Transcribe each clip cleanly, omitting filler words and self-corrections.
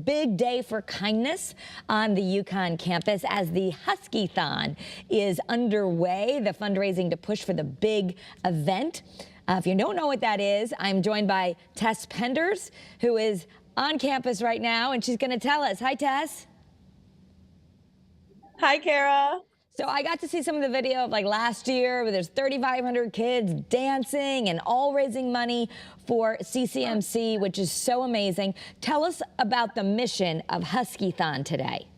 big day for kindness on the UConn campus as the HuskyThon is underway, the fundraising to push for the big event. If you don't know what that is, I'm joined by Tess Penders, who is on campus right now, and she's going to tell us. Hi, Tess. Hi, Kara. So I got to see some of the video of like last year where there's 3,500 kids dancing and all raising money for CCMC, which is so amazing. Tell us about the mission of HuskyThon today.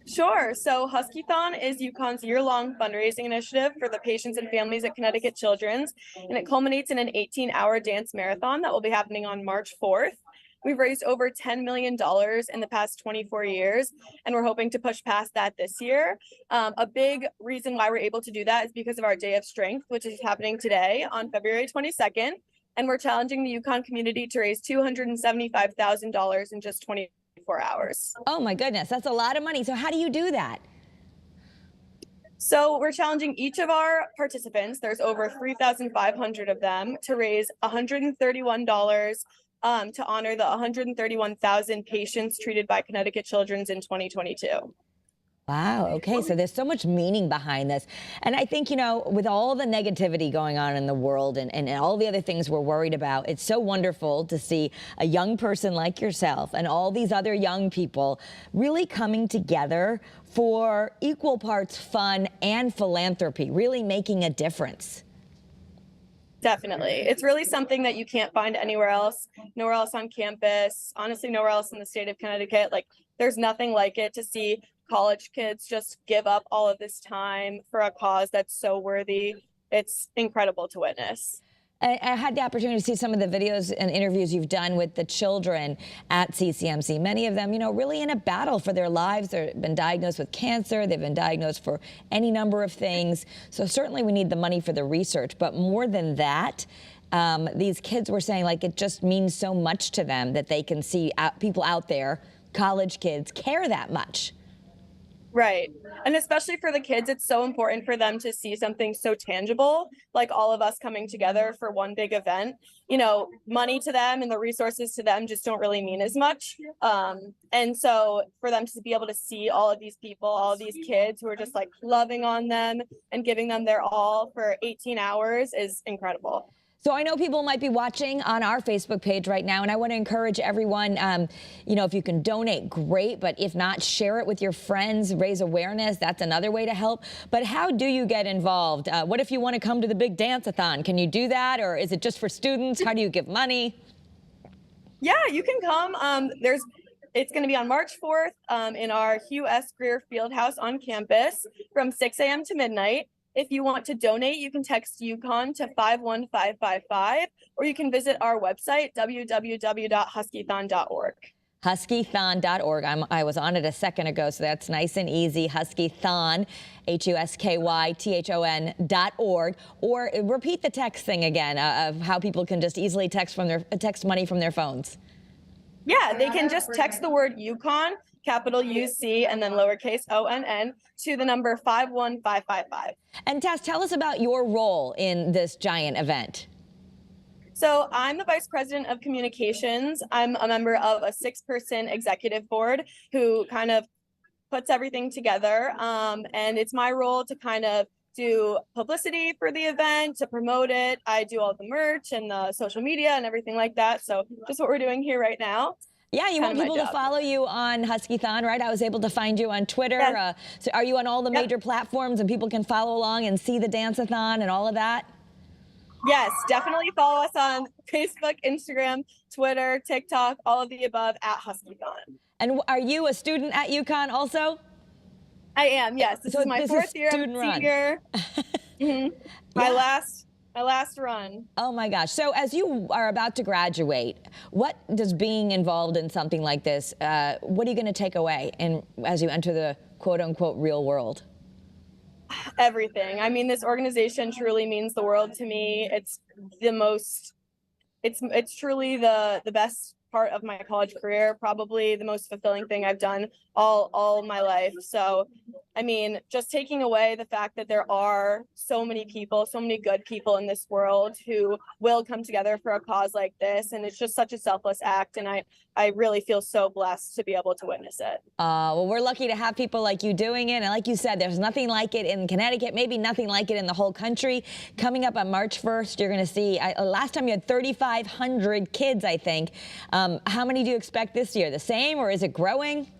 Sure. So HuskyThon is UConn's year-long fundraising initiative for the patients and families at Connecticut Children's, and it culminates in an 18-hour dance marathon that will be happening on March 4th. We've raised over $10 million in the past 24 years, and we're hoping to push past that this year. A big reason why we're able to do that is because of our Day of Strength, which is happening today on February 22nd, and we're challenging the UConn community to raise $275,000 in just 24 hours. Oh my goodness, that's a lot of money. So how do you do that? So we're challenging each of our participants, there's over 3,500 of them, to raise $131 to honor the 131,000 patients treated by Connecticut Children's in 2022. Wow. Okay. So there's so much meaning behind this. And I think, you know, with all the negativity going on in the world and all the other things we're worried about, it's so wonderful to see a young person like yourself and all these other young people really coming together for equal parts fun and philanthropy, really making a difference. Definitely. It's really something that you can't find anywhere else on campus, honestly, nowhere else in the state of Connecticut. Like, there's nothing like it to see college kids just give up all of this time for a cause that's so worthy. It's incredible to witness. I had the opportunity to see some of the videos and interviews you've done with the children at CCMC. Many of them, you know, really in a battle for their lives. They've been diagnosed with cancer. They've been diagnosed for any number of things. So certainly we need the money for the research. But more than that, these kids were saying, like, it just means so much to them that they can see people out there, college kids, care that much. Right. And especially for the kids, it's so important for them to see something so tangible, like all of us coming together for one big event. You know, money to them and the resources to them just don't really mean as much. And so for them to be able to see all of these people, all of these kids who are just like loving on them and giving them their all for 18 hours is incredible. So I know people might be watching on our Facebook page right now, and I want to encourage everyone, you know, if you can donate, great, but if not, share it with your friends, raise awareness. That's another way to help. But how do you get involved? What if you want to come to the big dance-a-thon? Can you do that, or is it just for students? How do you give money? Yeah, you can come. It's going to be on March 4th in our Hugh S. Greer Fieldhouse on campus from 6 a.m. to midnight. If you want to donate, you can text UConn to 51555, or you can visit our website, www.huskython.org. HuskyThon.org. I was on it a second ago, so that's nice and easy. HuskyThon, HuskyThon.org. Or repeat the text thing again of how people can just easily text money from their phones. Yeah, they can just text the word UConn, capital UC, and then lowercase ONN to the number 51555. And Tess, tell us about your role in this giant event. So I'm the Vice President of Communications. I'm a member of a 6-person executive board who kind of puts everything together. And it's my role to kind of do publicity for the event, to promote it. I do all the merch and the social media and everything like that. So just what we're doing here right now. Yeah, you want people to follow you on HuskyThon, right? I was able to find you on Twitter. Yes. So are you on all the major platforms and people can follow along and see the dance-a-thon and all of that? Yes, definitely follow us on Facebook, Instagram, Twitter, TikTok, all of the above at HuskyThon. And are you a student at UConn also? I am, yes. This is my 4th year. I'm a senior. My last run. Oh my gosh. So as you are about to graduate, what does being involved in something like this, what are you going to take away as you enter the quote unquote real world? Everything. I mean, this organization truly means the world to me. It's truly the best part of my college career, probably the most fulfilling thing I've done all my life. So I mean, just taking away the fact that there are so many people, so many good people in this world who will come together for a cause like this. And it's just such a selfless act. And I really feel so blessed to be able to witness it. Well, we're lucky to have people like you doing it. And like you said, there's nothing like it in Connecticut, maybe nothing like it in the whole country. Coming up on March 1st, you're going to see, last time you had 3,500 kids, I think. How many do you expect this year? The same, or is it growing?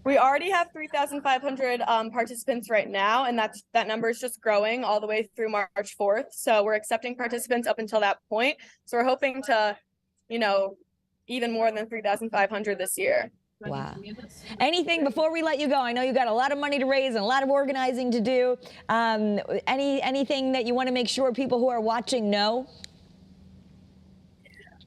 We already have 3,500 participants right now, and that number is just growing all the way through March 4th. So we're accepting participants up until that point. So we're hoping to, even more than 3,500 this year. Wow. Anything before we let you go? I know you got a lot of money to raise and a lot of organizing to do. Anything that you want to make sure people who are watching know?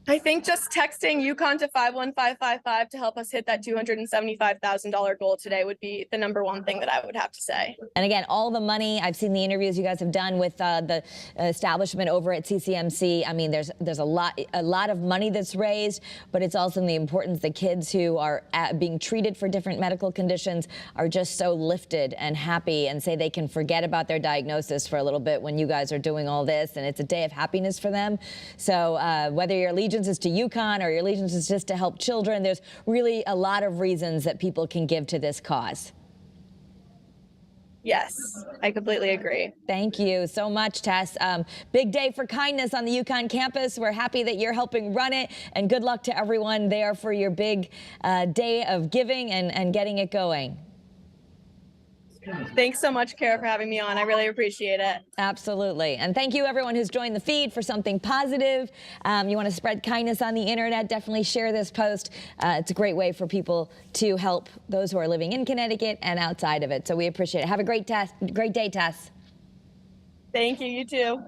I think just texting UConn to 51555 to help us hit that $275,000 goal today would be the #1 thing that I would have to say. And again, all the money, I've seen the interviews you guys have done with the establishment over at CCMC. I mean, there's a lot of money that's raised, but it's also the importance that kids who are being treated for different medical conditions are just so lifted and happy and say they can forget about their diagnosis for a little bit when you guys are doing all this, and it's a day of happiness for them. So whether your allegiance is to UConn or your allegiance is just to help children, there's really a lot of reasons that people can give to this cause. Yes, I completely agree. Thank you so much, Tess. Big day for kindness on the UConn campus. We're happy that you're helping run it, and good luck to everyone there for your big day of giving and getting it going. Thanks so much, Kara, for having me on. I really appreciate it. Absolutely. And thank you, everyone who's joined the feed, for something positive. You want to spread kindness on the internet, definitely share this post. It's a great way for people to help those who are living in Connecticut and outside of it. So we appreciate it. Have a great day, Tess. Thank you. You too.